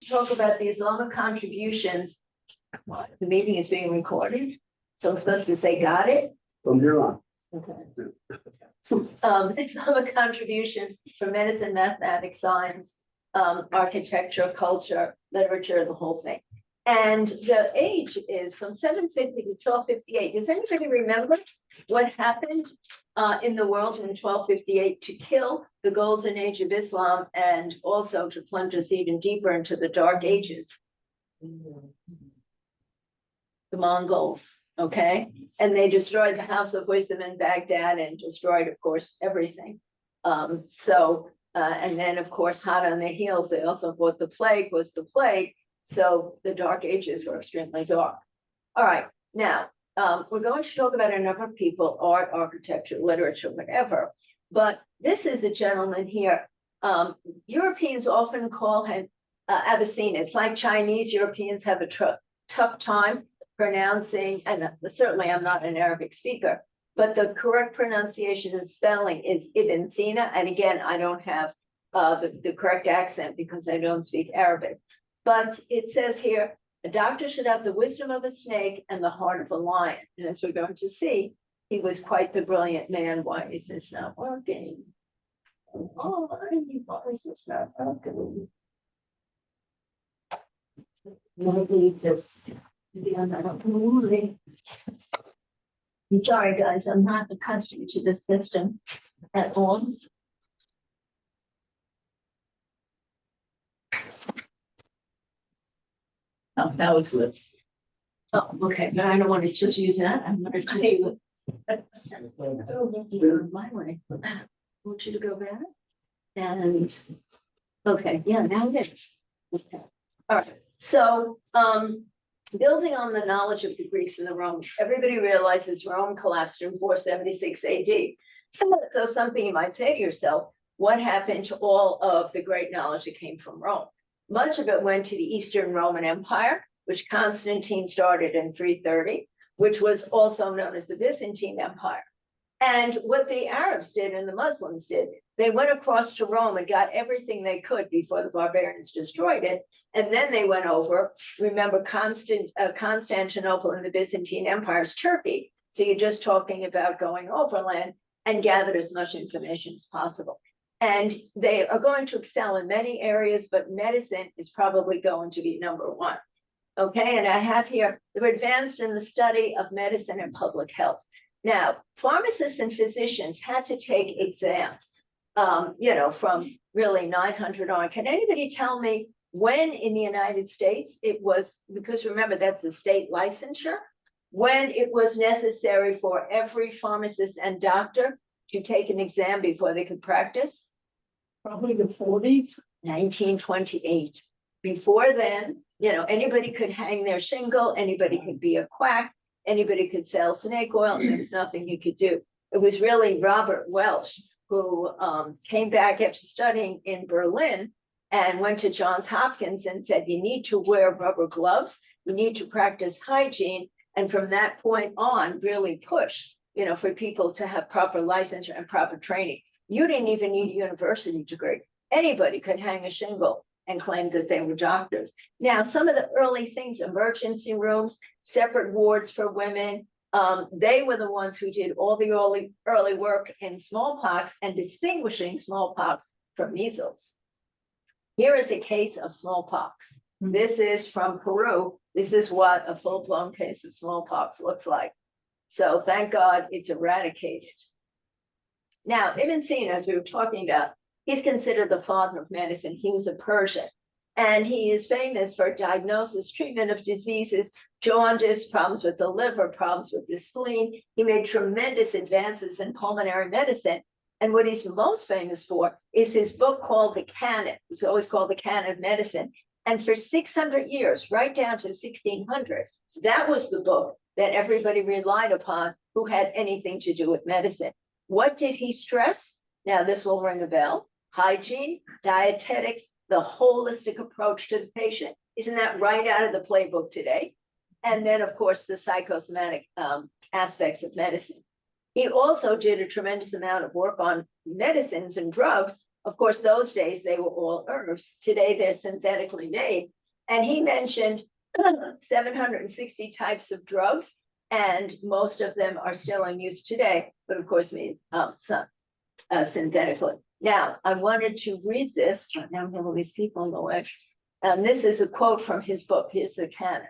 talk about the Islamic contributions. What? The meeting is being recorded, so I'm supposed to say got it? From here on. Okay. Islamic contributions for medicine, mathematics, science, architecture, culture, literature, the whole thing. And the age is from 750 to 1258. Does anybody remember what happened in the world in 1258 to kill the golden age of Islam and also to plunge us even deeper into the dark ages? The Mongols, okay? And they destroyed the House of Wisdom in Baghdad and destroyed, of course, everything. And then, of course, hot on the heels, they also thought the plague was the plague. So the dark ages were extremely dark. All right, now, we're going to talk about a number of people, art, architecture, literature, whatever. But this is a gentleman here. Europeans often call him Abyssinian. It's like Chinese Europeans have a tough time pronouncing, and certainly I'm not an Arabic speaker, but the correct pronunciation and spelling is Ibn Sina. And again, I don't have the correct accent because I don't speak Arabic. But it says here, a doctor should have the wisdom of a snake and the heart of a lion. And as we're going to see, he was quite the brilliant man. Why is this not working? Oh, why is this not working? Maybe this. I'm sorry, guys, I'm not accustomed to this system at all. Oh, that was good. Oh, okay, but I don't want to do that. I'm going to tell you. My way. I want you to go back. And, okay, yeah, now it is. Okay. All right, so, building on the knowledge of the Greeks and the Romans, everybody realizes Rome collapsed in 476 AD. So something you might say to yourself, what happened to all of the great knowledge that came from Rome? Much of it went to the Eastern Roman Empire, which Constantine started in 330, which was also known as the Byzantine Empire. And what the Arabs did and the Muslims did, they went across to Rome and got everything they could before the barbarians destroyed it. And then they went over, remember Constantinople and the Byzantine Empire is Turkey. So you're just talking about going overland and gathered as much information as possible. And they are going to excel in many areas, but medicine is probably going to be number one. Okay, and I have here, they're advanced in the study of medicine and public health. Now, pharmacists and physicians had to take exams, from really 900 on. Can anybody tell me when in the United States it was, because remember, that's a state licensure, when it was necessary for every pharmacist and doctor to take an exam before they could practice? Probably the 40s. 1928. Before then, anybody could hang their shingle, anybody could be a quack, anybody could sell snake oil, and there was nothing you could do. It was really Robert Welch who came back after studying in Berlin and went to Johns Hopkins and said, you need to wear rubber gloves, you need to practice hygiene, and from that point on, really push, for people to have proper licensure and proper training. You didn't even need a university degree. Anybody could hang a shingle and claim that they were doctors. Now, some of the early things, emergency rooms, separate wards for women, they were the ones who did all the early work in smallpox and distinguishing smallpox from measles. Here is a case of smallpox. This is from Peru. This is what a full-blown case of smallpox looks like. So thank God it's eradicated. Now, Ibn Sina, as we were talking about, he's considered the father of medicine. He was a Persian, and he is famous for diagnosis, treatment of diseases, jaundice, problems with the liver, problems with the spleen. He made tremendous advances in pulmonary medicine. And what he's most famous for is his book called The Canon. It's always called The Canon of Medicine. And for 600 years, right down to 1600, that was the book that everybody relied upon who had anything to do with medicine. What did he stress? Now, this will ring a bell. Hygiene, dietetics, the holistic approach to the patient. Isn't that right out of the playbook today? And then, of course, the psychosomatic aspects of medicine. He also did a tremendous amount of work on medicines and drugs Of course, those days they were all herbs. Today they're synthetically made. And he mentioned 760 types of drugs, and most of them are still in use today, but of course made synthetically. Now, I wanted to read this, but now we have all these people in the way. This is a quote from his book. Here's the canon.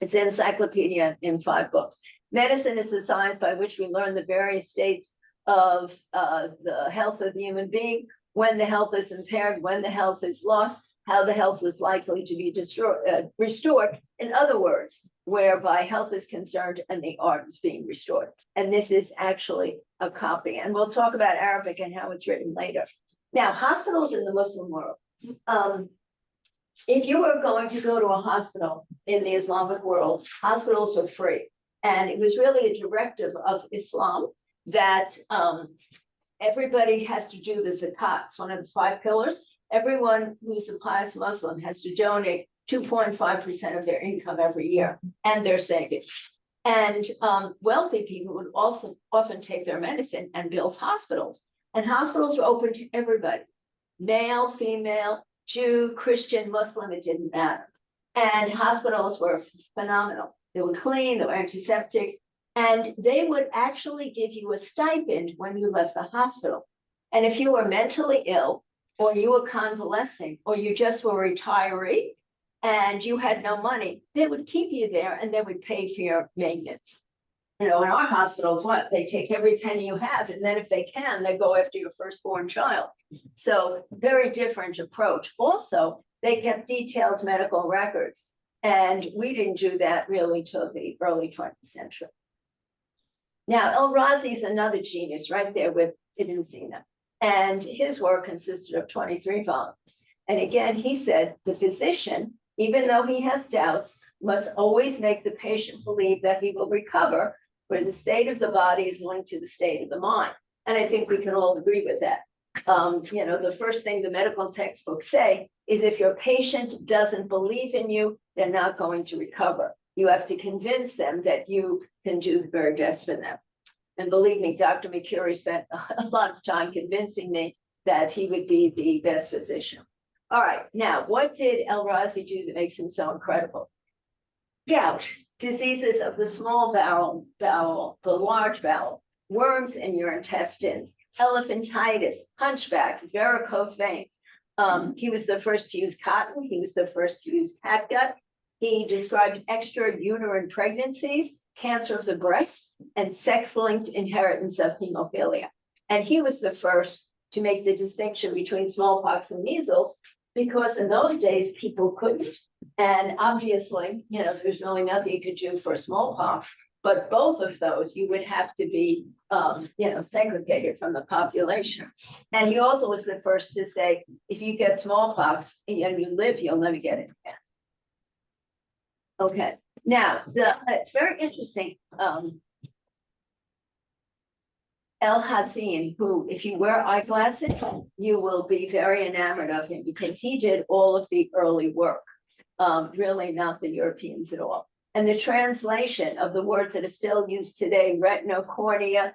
It's an encyclopedia in 5 books. Medicine is the science by which we learn the various states of the health of the human being, when the health is impaired, when the health is lost, how the health is likely to be restored. In other words, whereby health is concerned and the art is being restored. And this is actually a copy. And we'll talk about Arabic and how it's written later. Now, hospitals in the Muslim world. If you were going to go to a hospital in the Islamic world, hospitals were free. And it was really a directive of Islam that everybody has to do the zakat. It's one of the 5 pillars. Everyone who's a pious Muslim has to donate 2.5% of their income every year and their savings. And wealthy people would also often take their medicine and build hospitals. And hospitals were open to everybody, male, female, Jew, Christian, Muslim, it didn't matter. And hospitals were phenomenal. They were clean, they were antiseptic, and they would actually give you a stipend when you left the hospital. And if you were mentally ill, or you were convalescing, or you just were a retiree, and you had no money, they would keep you there and they would pay for your maintenance. You know, in our hospitals, what? They take every penny you have, and then if they can, they go after your firstborn child. So very different approach. Also, they kept detailed medical records, and we didn't do that really till the early 20th century. Now, El-Razi is another genius right there with Ibn Sina, and his work consisted of 23 volumes. And again, he said the physician, even though he has doubts, must always make the patient believe that he will recover, where the state of the body is linked to the state of the mind. And I think we can all agree with that. You know, the first thing the medical textbooks say is if your patient doesn't believe in you, they're not going to recover. You have to convince them that you can do the very best for them. And believe me, Dr. McCurry spent a lot of time convincing me that he would be the best physician. All right, now, what did El-Razi do that makes him so incredible? Gout, diseases of the small bowel, the large bowel, worms in your intestines, elephantitis, hunchbacks, varicose veins. He was the first to use cotton. He was the first to use catgut. He described extra-uterine pregnancies, cancer of the breast, and sex-linked inheritance of hemophilia. And he was the first to make the distinction between smallpox and measles, because in those days, people couldn't. And obviously, you know, there's really nothing you could do for smallpox, but both of those, you would have to be, you know, segregated from the population. And he also was the first to say, if you get smallpox and you live, you'll never get it again. Okay, now, it's very interesting. El-Hazin, who, if you wear eyeglasses, you will be very enamored of him because he did all of the early work, really not the Europeans at all. And the translation of the words that are still used today, retinocornea,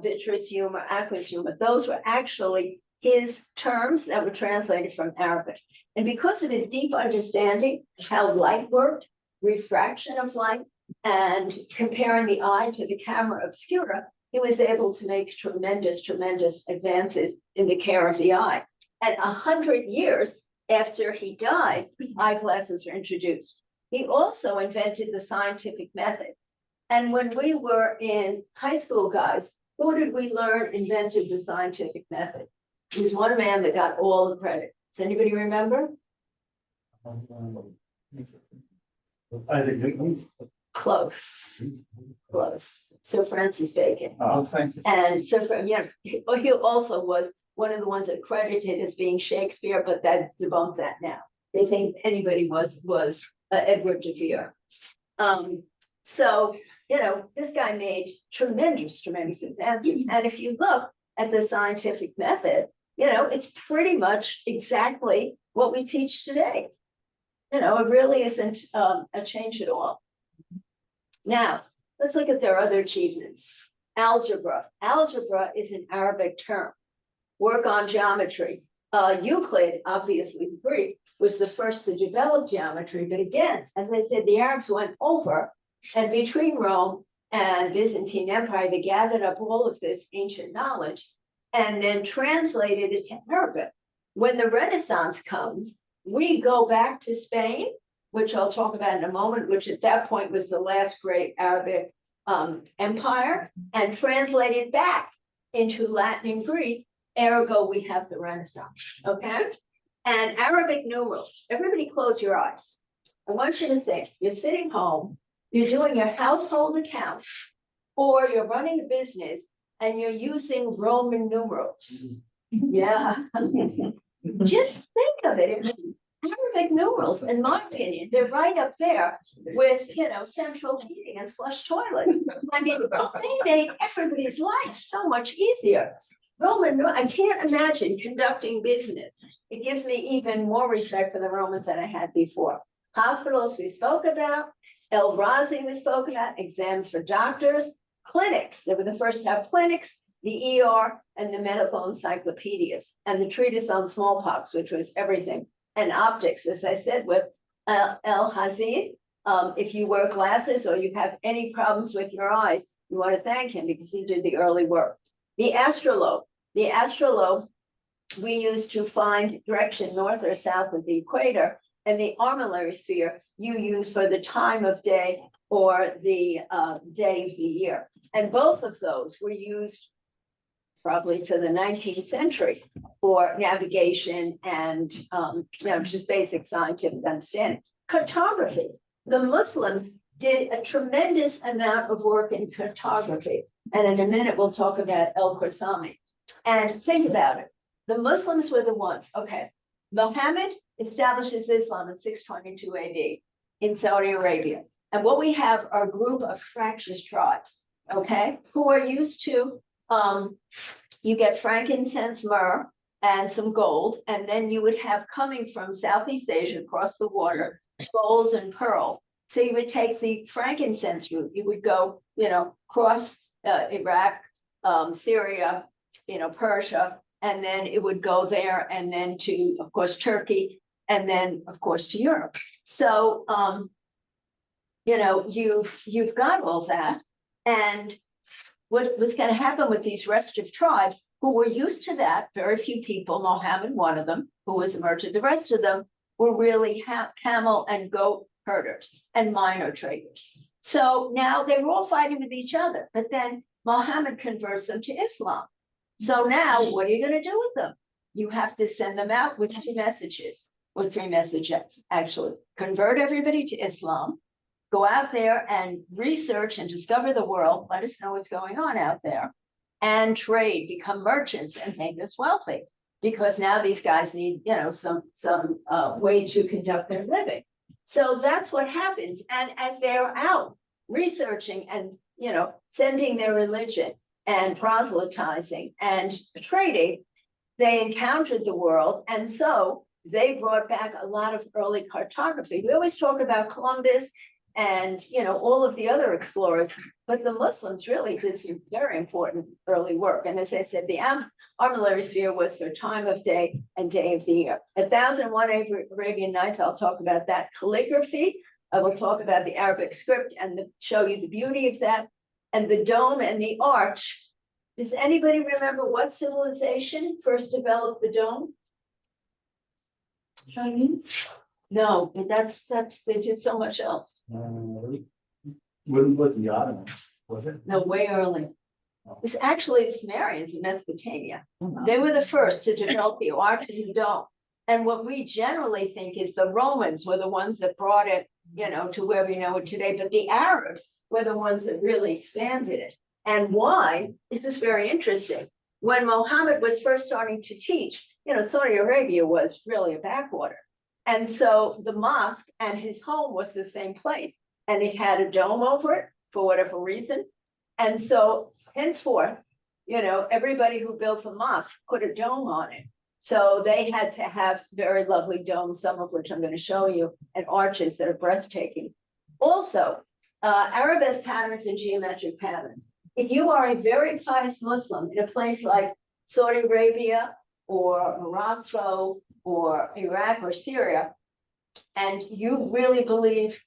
vitreous humor, aqueous humor, those were actually his terms that were translated from Arabic. And because of his deep understanding of how light worked, refraction of light, and comparing the eye to the camera obscura, he was able to make tremendous, tremendous advances in the care of the eye. And 100 years after he died, eyeglasses were introduced. He also invented the scientific method. And when we were in high school, guys, who did we learn invented the scientific method? It was one man that got all the credit. Does anybody remember? Isaac Newton. Close. Sir Francis Bacon. Oh, Francis. And so, you know, he also was one of the ones that credited as being Shakespeare, but that debunked that now. They think anybody was Edward de Vere. So, you know, this guy made tremendous, tremendous advances. And if you look at the scientific method, you know, it's pretty much exactly what we teach today. You know, it really isn't a change at all. Now, let's look at their other achievements. Algebra. Algebra is an Arabic term. work on geometry. Euclid, obviously the Greek, was the first to develop geometry, but again, as I said, the Arabs went over, and between Rome and Byzantine Empire, they gathered up all of this ancient knowledge and then translated it to Arabic. When the Renaissance comes, we go back to Spain, which I'll talk about in a moment, which at that point was the last great Arabic empire, and translate it back into Latin and Greek. Ergo, we have the Renaissance, okay? And Arabic numerals, everybody close your eyes. I want you to think, you're sitting home, you're doing your household account, or you're running a business and you're using Roman numerals. Yeah. Just think of it. Arabic numerals, in my opinion, they're right up there with, central heating and flush toilets. I mean, they made everybody's life so much easier. I can't imagine conducting business. It gives me even more respect for the Romans than I had before. Hospitals we spoke about, El Razi we spoke about, exams for doctors, clinics. They were the first to have clinics, the ER, and the medical encyclopedias, and the treatise on smallpox, which was everything, and optics, as I said, with El Hazid. If you wear glasses or you have any problems with your eyes, you want to thank him because he did the early work. The astrolabe we use to find direction north or south of the equator, and the armillary sphere you use for the time of day or the day of the year. And both of those were used probably to the 19th century for navigation and just basic scientific understanding. Cartography. The Muslims did a tremendous amount of work in cartography. And in a minute, we'll talk about El-Qasami. And think about it. The Muslims were the ones, okay, Muhammad establishes Islam in 622 AD in Saudi Arabia. And what we have are a group of fractious tribes, okay, who are used to, you get frankincense, myrrh, and some gold. And then you would have coming from Southeast Asia across the water, gold and pearls. So you would take the frankincense route. You would go, cross Iraq, Syria, Persia, and then it would go there and then to, of course, Turkey, and then, of course, to Europe. So, you've got all that. And what was going to happen with these restive tribes who were used to that, very few people, Mohammed, one of them, who was a merchant, the rest of them were really camel and goat herders and minor traders. So now they were all fighting with each other, but then Mohammed converts them to Islam. So now what are you going to do with them? You have to send them out with 2 messages, or 3 messages, actually. Convert everybody to Islam, go out there and research and discover the world, let us know what's going on out there, and trade, become merchants and make us wealthy. Because now these guys need, some way to conduct their living. So that's what happens. And as they're out researching and, sending their religion and proselytizing and trading, they encountered the world. And so they brought back a lot of early cartography. We always talk about Columbus and, all of the other explorers, but the Muslims really did some very important early work. And as I said, the armillary sphere was for time of day and day of the year. 1001 Arabian Nights, I'll talk about that. Calligraphy, I will talk about the Arabic script and show you the beauty of that. And the dome and the arch. Does anybody remember what civilization first developed the dome? Chinese? No, but they did so much else. When was the Ottomans, was it? No, way early. It was actually the Sumerians in Mesopotamia. They were the first to develop the arch and the dome. And what we generally think is the Romans were the ones that brought it, to where we know it today. But the Arabs were the ones that really expanded it. And why? This is very interesting. When Muhammad was first starting to teach, Saudi Arabia was really a backwater. And so the mosque and his home was the same place. And it had a dome over it for whatever reason. And so henceforth, everybody who built a mosque put a dome on it. So they had to have very lovely domes, some of which I'm going to show you, and arches that are breathtaking. Also, arabesque patterns and geometric patterns. If you are a very pious Muslim in a place like Saudi Arabia or Morocco or Iraq or Syria, and you really believe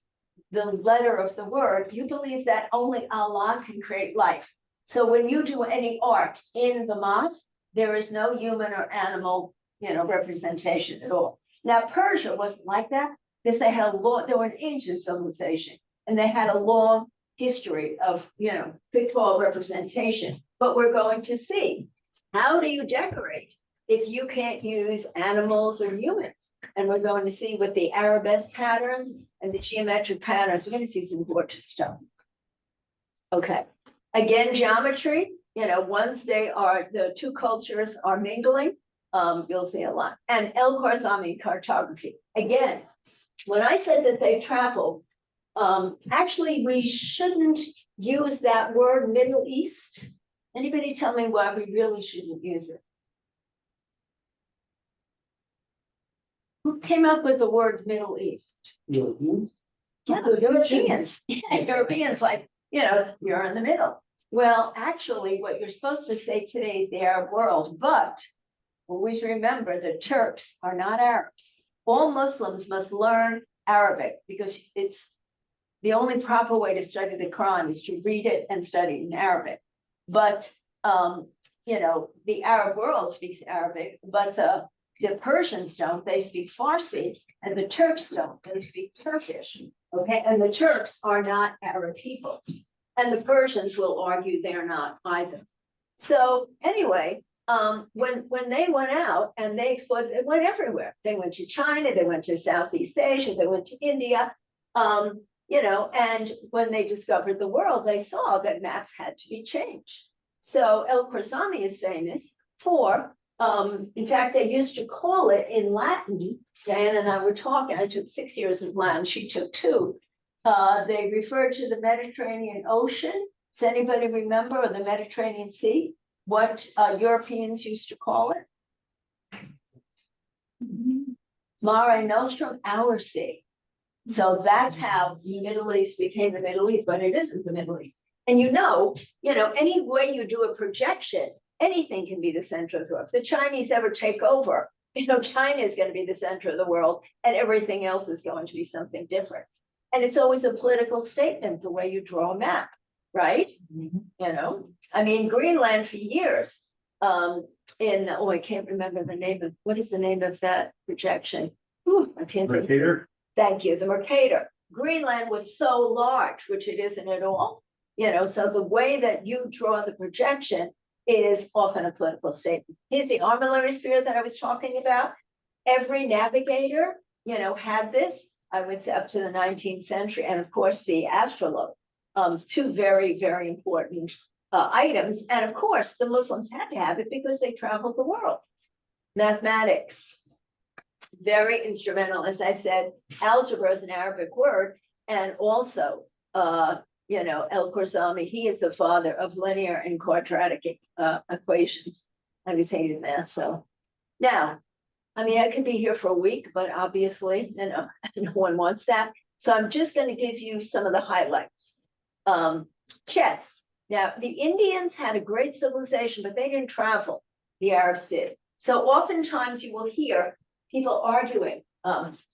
the letter of the word, you believe that only Allah can create life. So when you do any art in the mosque, there is no human or animal, representation at all. Now, Persia wasn't like that because they were an ancient civilization and they had a long history of, pictorial representation. But we're going to see, how do you decorate if you can't use animals or humans? And we're going to see with the arabesque patterns and the geometric patterns, we're going to see some gorgeous stuff. Okay, again, geometry, once the two cultures are mingling, you'll see a lot. And El Khwarizmi cartography. Again, when I said that they travel, actually, we shouldn't use that word Middle East. Anybody tell me why we really shouldn't use it? Who came up with the word Middle East? Europeans? Yeah, the Europeans. Yeah, Europeans, like, you're in the middle. Well, actually, what you're supposed to say today is the Arab world, but always remember the Turks are not Arabs. All Muslims must learn Arabic because it's the only proper way to study the Quran is to read it and study it in Arabic. But, the Arab world speaks Arabic, but the Persians don't, they speak Farsi, and the Turks don't, they speak Turkish, okay? And the Turks are not Arab people, and the Persians will argue they're not either. So anyway, when they went out and they explored, they went everywhere. They went to China, they went to Southeast Asia, they went to India, and when they discovered the world, they saw that maps had to be changed. So El Khwarizmi is famous for, in fact, they used to call it in Latin. Diane and I were talking, I took 6 years of Latin, she took 2. They referred to the Mediterranean Ocean. Does anybody remember, or the Mediterranean Sea, what Europeans used to call it? Mare Nostrum, our sea. So that's how the Middle East became the Middle East, but it isn't the Middle East. And any way you do a projection, anything can be the center of the world. If the Chinese ever take over, China is going to be the center of the world and everything else is going to be something different. And it's always a political statement, the way you draw a map, right? Greenland for years, I can't remember the name of, what is the name of that projection? I can't think. Mercator? Thank you, the Mercator. Greenland was so large, which it isn't at all. So the way that you draw the projection is often a political statement. Here's the armillary sphere that I was talking about. Every navigator, had this, I would say up to the 19th century, and of course the astrolabe, 2 very, very important items. And of course, the Muslims had to have it because they traveled the world. Mathematics, very instrumental. As I said, algebra is an Arabic word, and also, El Khwarizmi, he is the father of linear and quadratic equations. I was hating math, so. Now, I could be here for a week, but obviously, no one wants that. So I'm just going to give you some of the highlights. Chess. Now, the Indians had a great civilization, but they didn't travel. The Arabs did. So oftentimes you will hear people arguing,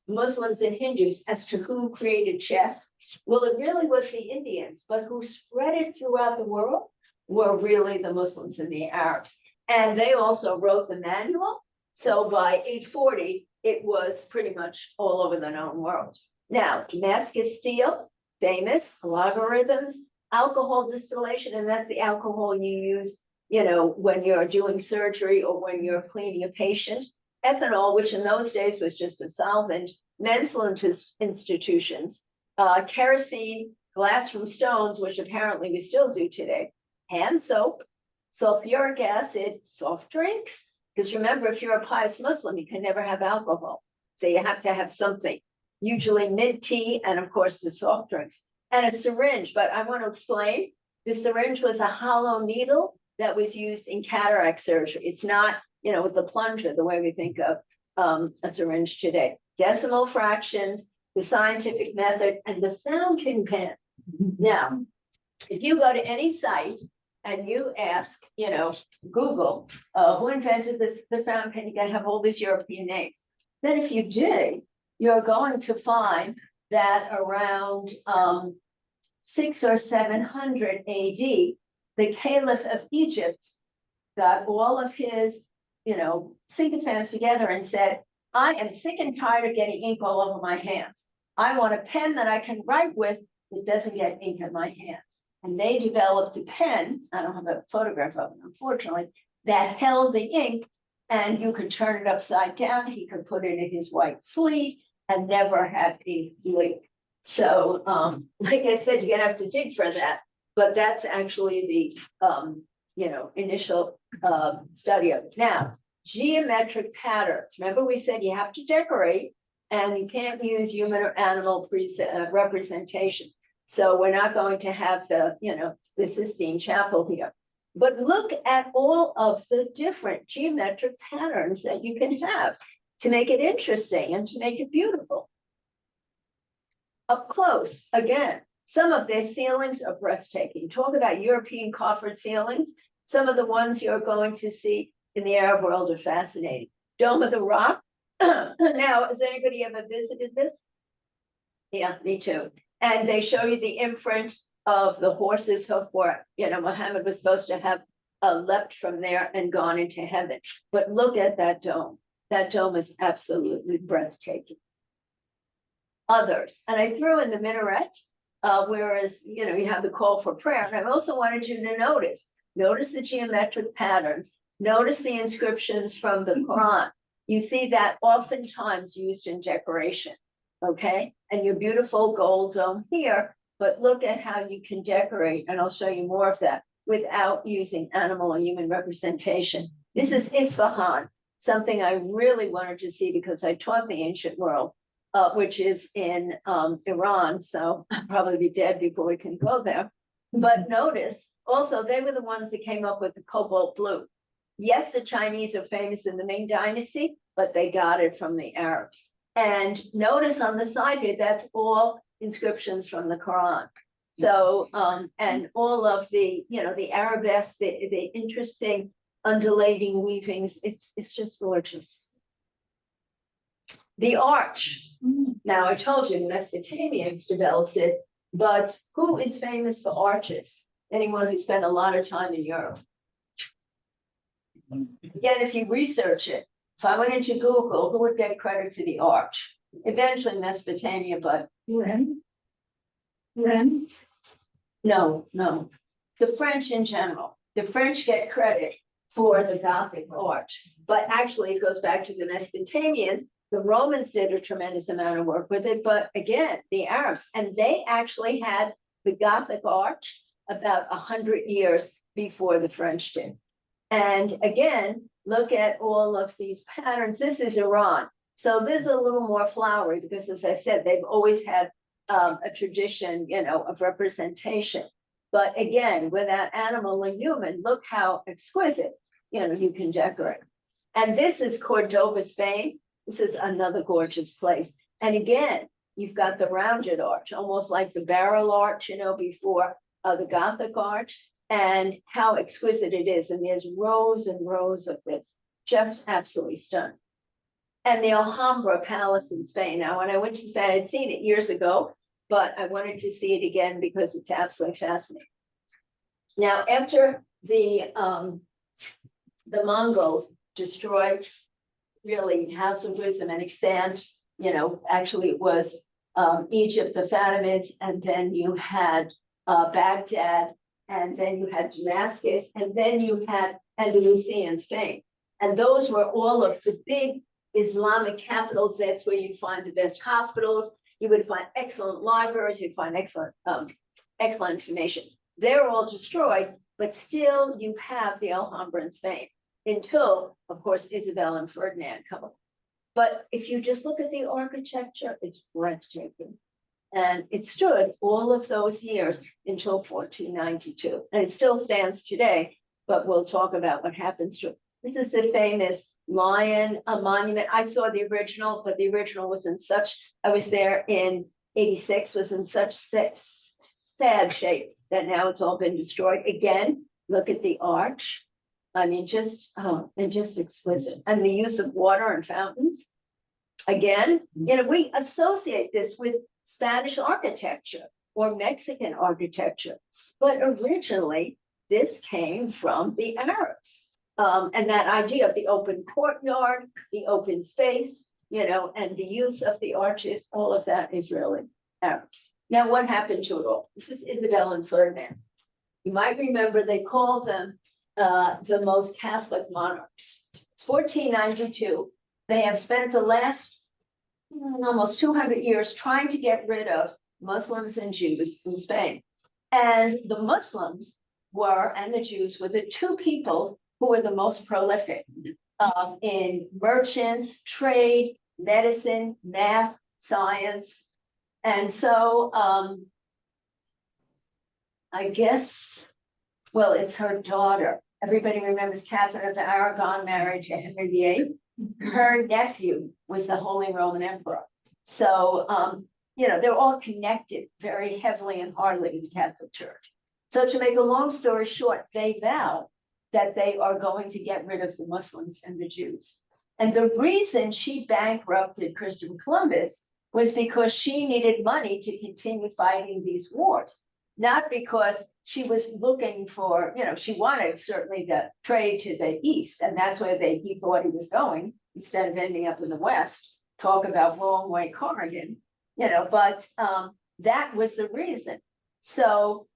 Muslims and Hindus, as to who created chess. Well, it really was the Indians, but who spread it throughout the world were really the Muslims and the Arabs. And they also wrote the manual. So by 840, it was pretty much all over the known world. Now, Damascus steel, famous, logarithms, alcohol distillation, and that's the alcohol you use, when you're doing surgery or when you're cleaning a patient. Ethanol, which in those days was just a solvent, mental institutions, kerosene, glass from stones, which apparently we still do today, hand soap, sulfuric acid, soft drinks. Because remember, if you're a pious Muslim, you can never have alcohol. So you have to have something, usually mint tea, and of course the soft drinks, and a syringe. But I want to explain, the syringe was a hollow needle that was used in cataract surgery. It's not, with the plunger, the way we think of a syringe today. Decimal fractions, the scientific method, and the fountain pen. Now, if you go to any site and you ask, Google, who invented this, the fountain pen, you can have all these European names. Then if you dig, you're going to find that around 600 or 700 AD, the Caliph of Egypt got all of his, sycophants together and said, I am sick and tired of getting ink all over my hands. I want a pen that I can write with that doesn't get ink in my hands. And they developed a pen, I don't have a photograph of it, unfortunately, that held the ink and you could turn it upside down. He could put it in his white sleeve and never have ink leak. So, like I said, you're gonna have to dig for that, but that's actually the, initial study of it. Now, geometric patterns. Remember, we said you have to decorate, and you can't use human or animal representation. So we're not going to have the Sistine Chapel here. But look at all of the different geometric patterns that you can have to make it interesting and to make it beautiful. Up close, again, some of their ceilings are breathtaking. Talk about European coffered ceilings. Some of the ones you're going to see in the Arab world are fascinating. Dome of the Rock. Now, has anybody ever visited this? Yeah, me too. And they show you the imprint of the horse's hoof where, Muhammad was supposed to have leapt from there and gone into heaven. But look at that dome. That dome is absolutely breathtaking. Others, and I threw in the minaret, whereas, you have the call for prayer. And I also wanted you to notice the geometric patterns, notice the inscriptions from the Quran. You see that oftentimes used in decoration, okay? And your beautiful gold dome here, but look at how you can decorate, and I'll show you more of that without using animal or human representation. This is Isfahan, something I really wanted to see because I taught the ancient world, which is in Iran, so I'll probably be dead before we can go there. But notice, also, they were the ones that came up with the cobalt blue. Yes, the Chinese are famous in the Ming Dynasty, but they got it from the Arabs. And notice on the side here, that's all inscriptions from the Quran. So, and all of the, the arabesque, the interesting undulating weavings, it's just gorgeous. The arch. Now, I told you the Mesopotamians developed it, but who is famous for arches? Anyone who spent a lot of time in Europe. Again, if you research it, if I went into Google, who would get credit for the arch? Eventually Mesopotamia, but Ren? no. The French in general. The French get credit for the Gothic arch, but actually it goes back to the Mesopotamians. The Romans did a tremendous amount of work with it, but again, the Arabs, and they actually had the Gothic arch about 100 years before the French did. And again, look at all of these patterns. This is Iran. So this is a little more flowery because, as I said, they've always had a tradition, of representation. But again, without animal and human, look how exquisite, you can decorate. And this is Cordoba, Spain. This is another gorgeous place. And again, you've got the rounded arch, almost like the barrel arch, before the Gothic arch, and how exquisite it is. And there's rows and rows of this, just absolutely stunning. And the Alhambra Palace in Spain. Now, when I went to Spain, I'd seen it years ago, but I wanted to see it again because it's absolutely fascinating. Now, after the Mongols destroyed really House of Wisdom and extant, actually it was Egypt, the Fatimids, and then you had Baghdad, and then you had Damascus, and then you had Andalusia in Spain. And those were all of the big Islamic capitals. That's where you'd find the best hospitals. You would find excellent libraries. You'd find excellent information. They're all destroyed, but still you have the Alhambra in Spain until, of course, Isabel and Ferdinand come up. But if you just look at the architecture, it's breathtaking. And it stood all of those years until 1492. And it still stands today, but we'll talk about what happens to it. This is the famous lion monument. I saw the original, but the original was in such, I was there in 86, was in such sad shape that now it's all been destroyed. Again, Look at the arch. I mean, just, oh, and just exquisite. And the use of water and fountains. Again, we associate this with Spanish architecture or Mexican architecture, but originally this came from the Arabs. And that idea of the open courtyard, the open space, and the use of the arches, all of that is really Arabs. Now, what happened to it all? This is Isabel and Ferdinand. You might remember they call them the most Catholic monarchs. It's 1492. They have spent the last almost 200 years trying to get rid of Muslims and Jews in Spain. And the Muslims and the Jews were the two peoples who were the most prolific in merchants, trade, medicine, math, science. And so I guess, well, it's her daughter. Everybody remembers Catherine of Aragon married to Henry VIII. Her nephew was the Holy Roman Emperor. So, they're all connected very heavily and heartily to the Catholic Church. So to make a long story short, they vow that they are going to get rid of the Muslims and the Jews. And the reason she bankrupted Christopher Columbus was because she needed money to continue fighting these wars, not because she was looking for, she wanted certainly the trade to the east, and that's where he thought he was going instead of ending up in the west. Talk about wrong way Corrigan, but that was the reason. So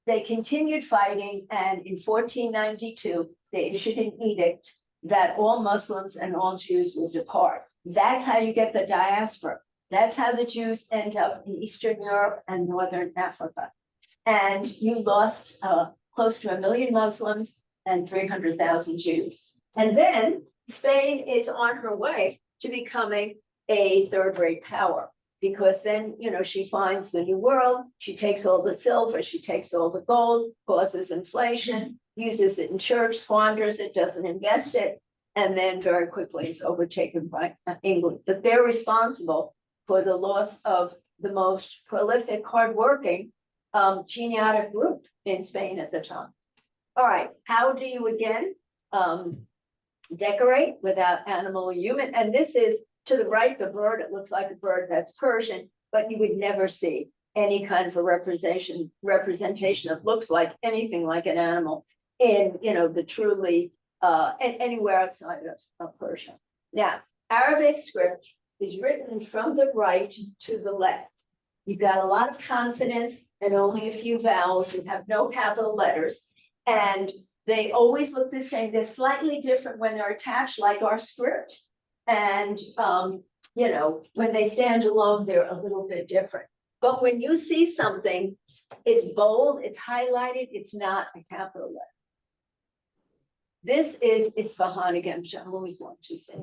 they continued fighting, and in 1492, they issued an edict that all Muslims and all Jews would depart. That's how you get the diaspora. That's how the Jews end up in Eastern Europe and Northern Africa. And you lost close to 1 million Muslims and 300,000 Jews. And then Spain is on her way to becoming a third-rate power, because then, she finds the new world, she takes all the silver, she takes all the gold, causes inflation, uses it in church, squanders it, doesn't invest it, and then very quickly it's overtaken by England. But they're responsible for the loss of the most prolific, hardworking genetic group in Spain at the time. All right, how do you again decorate without animal or human? And this is to the right, the bird. It looks like a bird that's Persian, but you would never see any kind of a representation that looks like anything like an animal in the truly anywhere outside of Persia. Now, Arabic script is written from the right to the left. You've got a lot of consonants and only a few vowels. You have no capital letters, and they always look the same. They're slightly different when they're attached, like our script. And, when they stand alone, they're a little bit different. But when you see something, it's bold, it's highlighted, it's not a capital letter. This is Isfahan again, which I always want to say.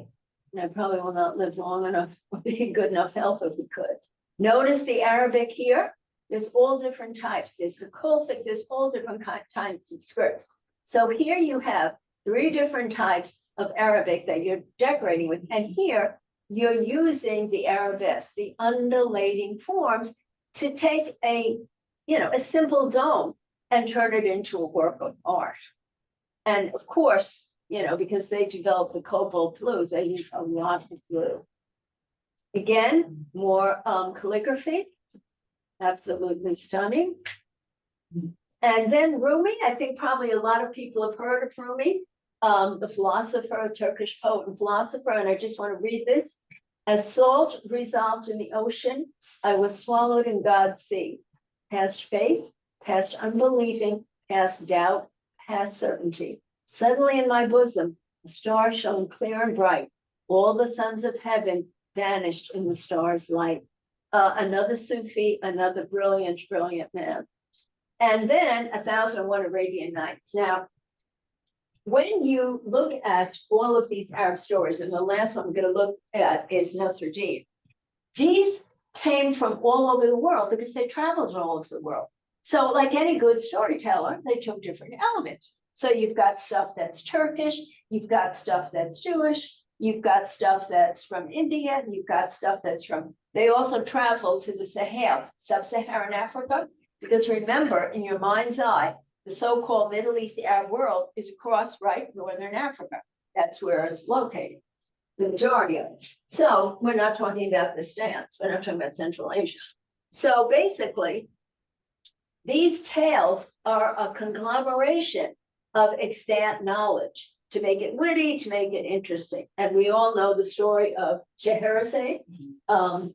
And I probably will not live long enough or be in good enough health if we could. Notice the Arabic here. There's all different types. There's the Kulfic, there's all different types of scripts. So here you have 3 different types of Arabic that you're decorating with. And here you're using the arabesque, the undulating forms, to take a simple dome and turn it into a work of art. And of course, because they developed the cobalt blue, they use a lot of blue. Again, more calligraphy, absolutely stunning. And then Rumi, I think probably a lot of people have heard of Rumi, the philosopher, Turkish poet and philosopher, and I just want to read this. As salt resolved in the ocean, I was swallowed in God's sea. Past faith, past unbelieving, past doubt, past certainty. Suddenly in my bosom, a star shone clear and bright. All the sons of heaven vanished in the star's light. Another Sufi, another brilliant, brilliant man. And then 1001 Arabian Nights. Now, when you look at all of these Arab stories, and the last one I'm going to look at is Nasruddin, these came from all over the world because they traveled all over the world. So like any good storyteller, they took different elements. So you've got stuff that's Turkish, you've got stuff that's Jewish, you've got stuff that's from India, you've got stuff that's from, they also traveled to the Sahel, sub-Saharan Africa, because remember, in your mind's eye, the so-called Middle East Arab world is across right northern Africa. That's where it's located, the majority of it. So we're not talking about the stands. We're not talking about Central Asia. So basically, these tales are a conglomeration of extant knowledge to make it witty, to make it interesting. And we all know the story of Scheherazade. The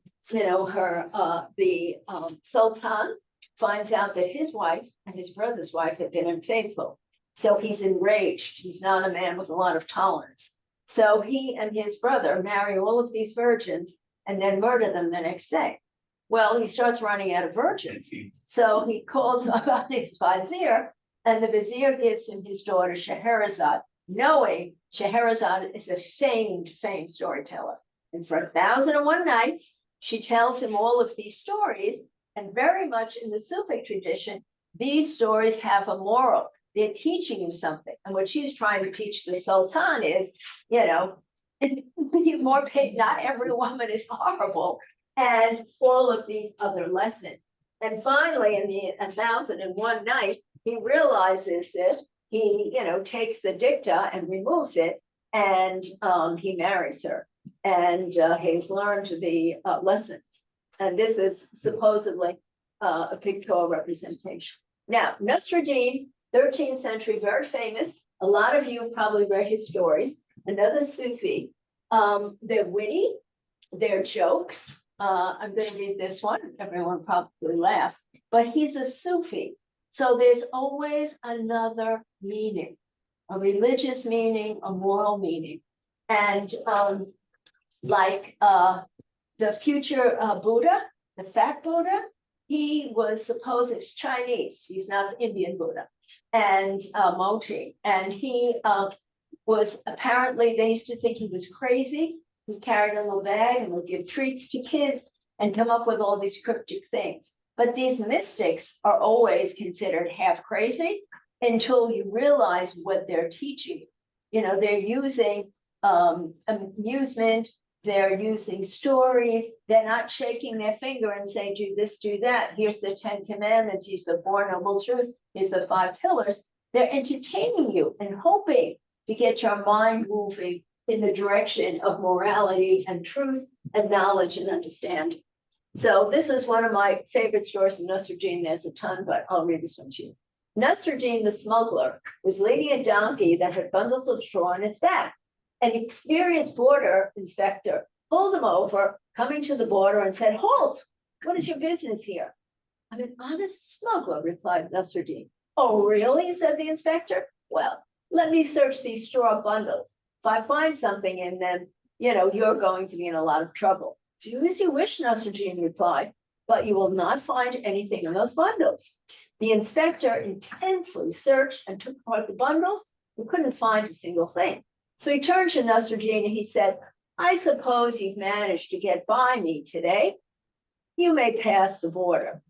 Sultan finds out that his wife and his brother's wife have been unfaithful. So he's enraged. He's not a man with a lot of tolerance. So he and his brother marry all of these virgins and then murder them the next day. Well, he starts running out of virgins. So he calls up his vizier, and the vizier gives him his daughter Scheherazade, knowing Scheherazade is a famed storyteller. And for 1,001 nights, she tells him all of these stories, and very much in the Sufi tradition, these stories have a moral. They're teaching you something. And what she's trying to teach the Sultan is, be more paid. Not every woman is horrible, and all of these other lessons. And finally, in the 1,001 night, he realizes it. He, takes the dicta and removes it, and he marries her. And he's learned the lessons. And this is supposedly a pictorial representation. Now, Nasruddin, 13th century, very famous. A lot of you have probably read his stories. Another Sufi. They're witty, they're jokes. I'm going to read this one. Everyone probably laughs, but he's a Sufi. So there's always another meaning, a religious meaning, a moral meaning. And the future Buddha, the fat Buddha, he was supposed it's Chinese. He's not Indian Buddha. And Moti. And he was apparently, they used to think he was crazy. He carried a little bag and would give treats to kids and come up with all these cryptic things. But these mystics are always considered half crazy until you realize what they're teaching. They're using amusement, they're using stories, they're not shaking their finger and saying, do this, do that. Here's the 10 commandments, here's the Four Noble Truths, here's the 5 pillars. They're entertaining you and hoping to get your mind moving in the direction of morality and truth and knowledge and understanding. So this is one of my favorite stories of Nasruddin. There's a ton, but I'll read this one to you. Nasruddin, the smuggler, was leading a donkey that had bundles of straw on its back. An experienced border inspector pulled him over, coming to the border, and said, "Halt! What is your business here?" "I'm an honest smuggler," replied Nasruddin. "Oh, really?" said the inspector. "Well, let me search these straw bundles. If I find something in them, you're going to be in a lot of trouble." "Do as you wish," Nasruddin replied, "but you will not find anything in those bundles." The inspector intensely searched and took apart the bundles, but couldn't find a single thing. So he turned to Nasruddin and he said, "I suppose you've managed to get by me today. You may pass the border."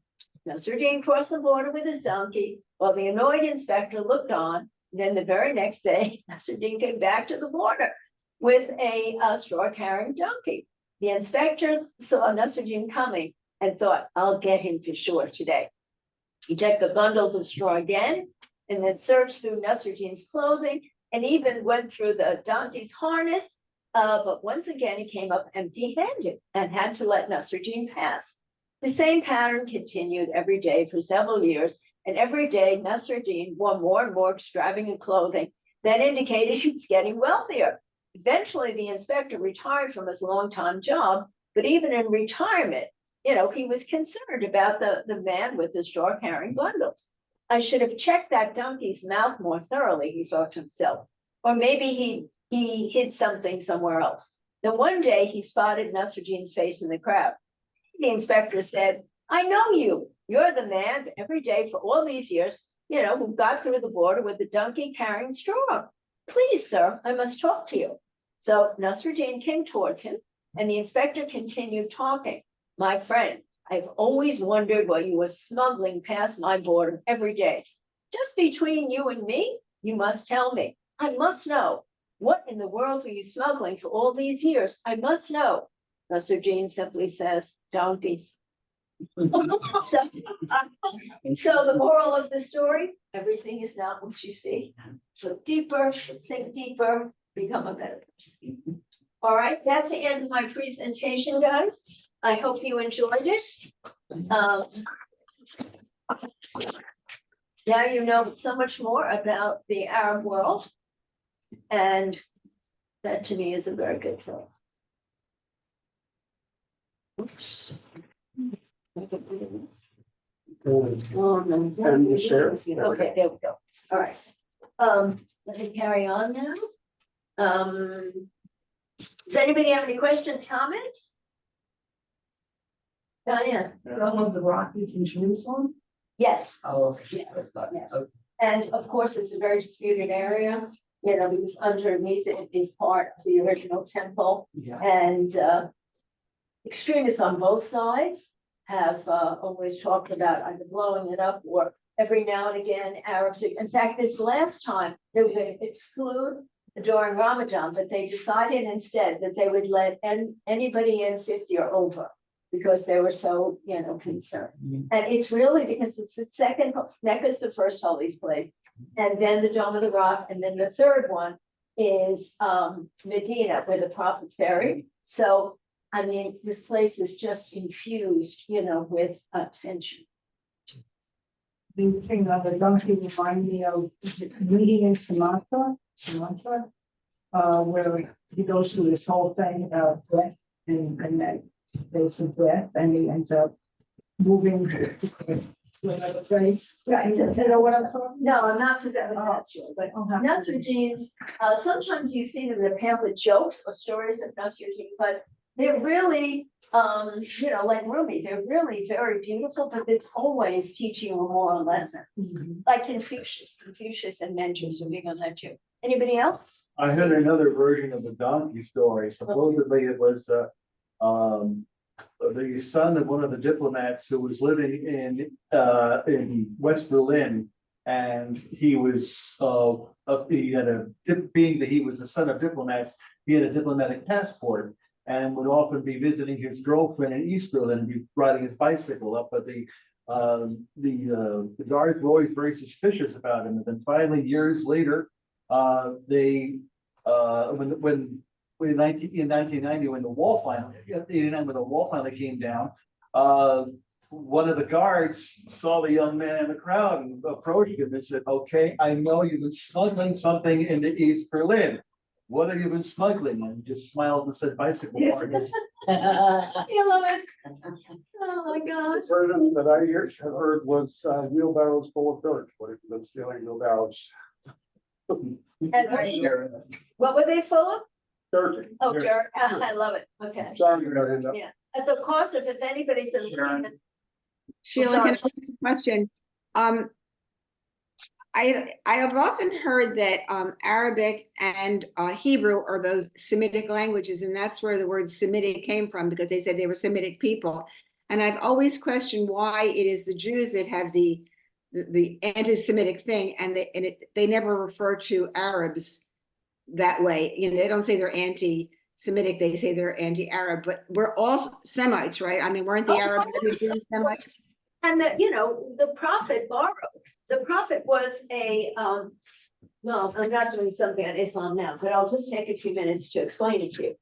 Nasruddin crossed the border with his donkey while the annoyed inspector looked on. And then the very next day, Nasruddin came back to the border with a straw-carrying donkey. The inspector saw Nasruddin coming and thought, "I'll get him for sure today." He checked the bundles of straw again and then searched through Nasruddin's clothing and even went through the donkey's harness. But once again, he came up empty-handed and had to let Nasruddin pass. The same pattern continued every day for several years, and every day Nasruddin wore more and more extravagant clothing that indicated he was getting wealthier. Eventually, the inspector retired from his long-time job, but even in retirement, he was concerned about the man with the straw-carrying bundles. "I should have checked that donkey's mouth more thoroughly," he thought to himself. Or maybe he hid something somewhere else. Then one day he spotted Nasruddin's face in the crowd. The inspector said, "I know you. You're the man every day for all these years, who got through the border with the donkey carrying straw. Please, sir, I must talk to you." So Nasruddin came towards him, and the inspector continued talking. "My friend, I've always wondered why you were smuggling past my border every day. Just between you and me, you must tell me. I must know. What in the world were you smuggling for all these years? I must know." Nasruddin simply says, "Donkeys." So, so the moral of the story, everything is not what you see. Look deeper, think deeper, become a better person. All right, that's the end of my presentation, guys. I hope you enjoyed it. Now you know so much more about the Arab world, and that to me is a very good thing. Oops. Oh, no. And the share. Okay, there we go. All right. Let me carry on now. Does anybody have any questions, comments? Diane? Some of the Rockies in Jerusalem? Yes. Oh, Yes, yes. And of course, it's a very disputed area, you know, because underneath it is part of the original temple. yeah. And extremists on both sides have always talked about either blowing it up or every now and again Arabs. In fact, this last time they were going to exclude during Ramadan, but they decided instead that they would let anybody in 50 or over because they were so, you know, concerned. And it's really because it's the second, Mecca's the first holiest place, and then the Dome of the Rock, and then the third one is Medina, where the prophet's buried. So I mean, this place is just infused, you know, with attention. The thing of the donkey remind me of the meeting in Sumatra, where he goes through this whole thing about death and then face of death, and he ends up moving to another place. Right. You know what I'm talking? No, I'm not familiar with that, Sheila, but Nasruddin's, sometimes you see them in the pamphlet jokes or stories of Nasruddin, but they're really, you know, like Rumi, they're really very beautiful, but it's always teaching a moral lesson. Like Confucius and Mencius are big on that too. Anybody else? I heard another version of the donkey story. Supposedly it was the son of one of the diplomats who was living in West Berlin, and he was being that he was the son of diplomats, he had a diplomatic passport and would often be visiting his girlfriend in East Berlin and be riding his bicycle up. But the guards were always very suspicious about him. And then finally, years later, in 1990, when the wall finally, 89, when the wall finally came down, one of the guards saw the young man in the crowd and approached him and said, "Okay, I know you've been smuggling something into East Berlin. What have you been smuggling?" And he just smiled and said, "Bicycle parts." You love it. Oh my God. The version that I heard was wheelbarrows full of dirt. What if you've been stealing wheelbarrows? And what were they full of? Dirt. Oh, dirt. I love it. Okay. Sorry, Mary. Yeah. At the cost of, if anybody's been looking at. Sheila, can I ask a question? I have often heard that Arabic and Hebrew are both Semitic languages, and that's where the word Semitic came from, because they said they were Semitic people. And I've always questioned why it is the Jews that have the anti-Semitic thing, and they never refer to Arabs that way. You know, they don't say they're anti-Semitic; they say they're anti-Arab. But we're all Semites, right? I mean, weren't the Arabs Jews Semites? And the prophet borrowed. The prophet was well, I'm not doing something on Islam now, but I'll just take a few minutes to explain it to you.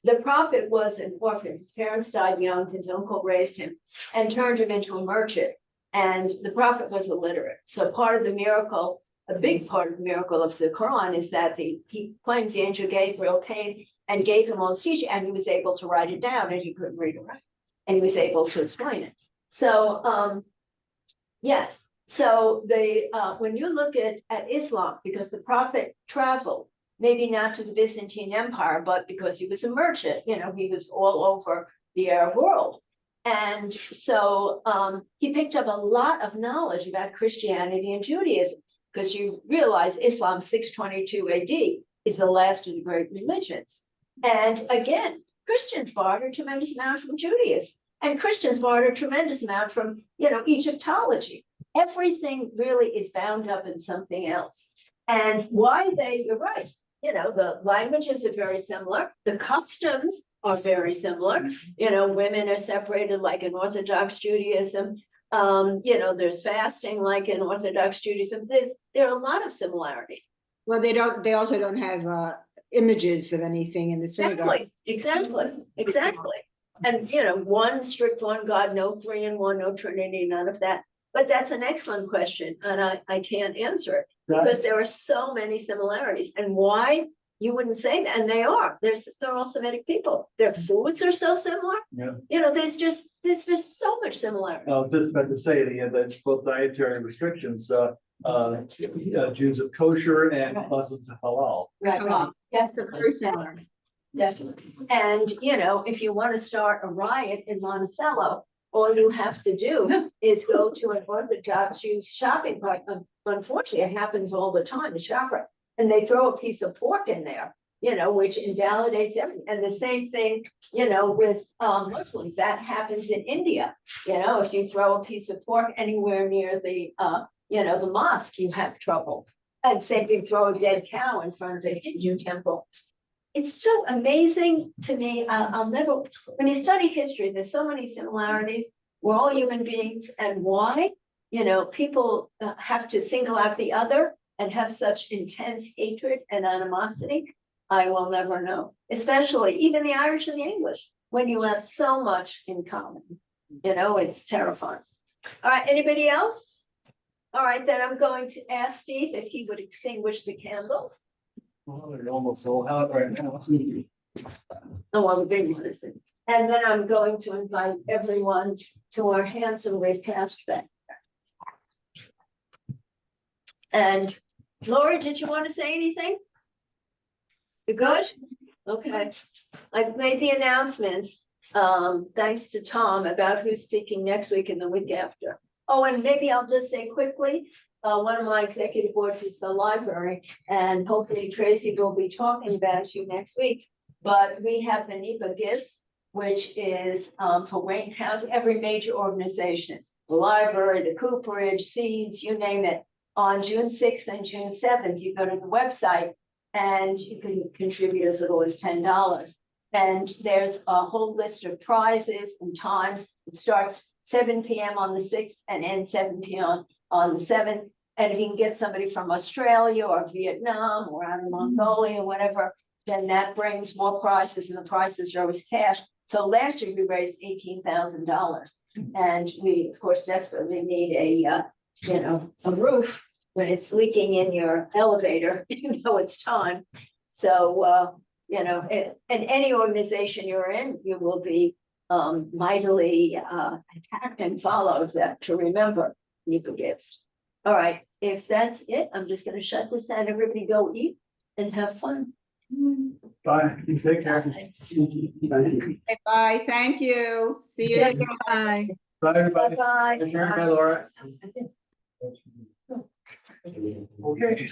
The prophet was an orphan. His parents died young. His uncle raised him and turned him into a merchant. And the prophet was illiterate. So part of the miracle, a big part of the miracle of the Quran is that he claims the angel Gabriel came and gave him all his teaching, and he was able to write it down, and he couldn't read or write. And he was able to explain it. So, yes. So when you look at Islam, because the prophet traveled, maybe not to the Byzantine Empire, but because he was a merchant, you know, he was all over the Arab world. And so he picked up a lot of knowledge about Christianity and Judaism, because you realize Islam 622 AD is the last of the great religions. And again, Christians borrowed a tremendous amount from Judaism, and Christians borrowed a tremendous amount from, you know, Egyptology. Everything really is bound up in something else. And why you're right, you know, the languages are very similar. The customs are very similar. You know, women are separated like in Orthodox Judaism. You know, there's fasting like in Orthodox Judaism. There are a lot of similarities. Well, they also don't have images of anything in the synagogue. Exactly. And, you know, one strict one God, no three in one, no Trinity, none of that. But that's an excellent question, and I can't answer it because there are so many similarities. And why you wouldn't say that? And they are. They're all Semitic people. Their foods are so similar. Yeah. You know, there's just so much similarity. I was just about to say, the both dietary restrictions, Jews of kosher and Right. Muslims of halal. Halal. That's a very similar. Definitely. And, you know, if you want to start a riot in Monticello, all you have to do is go to an Orthodox Jew shopping cart. Unfortunately, it happens all the time, the shopper, and they throw a piece of pork in there, you know, which invalidates everything. And the same thing, you know, with Muslims, that happens in India. You know, if you throw a piece of pork anywhere near the, you know, the mosque, you have trouble. And same thing, throw a dead cow in front of a Hindu temple. It's so amazing to me. I'll never, when you study history, there's so many similarities. We're all human beings, and why, you know, people have to single out the other and have such intense hatred and animosity. I will never know, especially even the Irish and the English, when you have so much in common. You know, it's terrifying. All right, anybody else? All right, then I'm going to ask Steve if he would extinguish the candles. Well, they're almost all out right now. Oh, well, the big one is it. And then I'm going to invite everyone to our handsome repast back there. And Laura, did you want to say anything? You good? Okay. I've made the announcements, thanks to Tom, about who's speaking next week and the week after. Oh, and maybe I'll just say quickly, one of my executive boards is the library, and hopefully Tracy will be talking about you next week. But we have the NEPA Gives, which is for Wayne County, every major organization, the library, the Cooperage, Seeds, you name it. On June 6th and June 7th, you go to the website and you can contribute as little as $10. And there's a whole list of prizes and times. It starts 7 p.m. on the 6th and ends 7 p.m. on the 7th. And if you can get somebody from Australia or Vietnam or out of Mongolia or whatever, then that brings more prizes, and the prizes are always cash. So last year we raised $18,000, and we of course desperately need a you know, a roof. When it's leaking in your elevator, you know it's time. So you know, and any organization you're in, you will be mightily attacked and followed that to remember NEPA Gives. All right, if that's it, I'm just going to shut this down. Everybody go eat and have fun. Bye, take care. Okay, bye, thank you. See you Yeah. again. Bye. Bye, everybody. Bye-bye. Take care. Bye, Laura. Okay.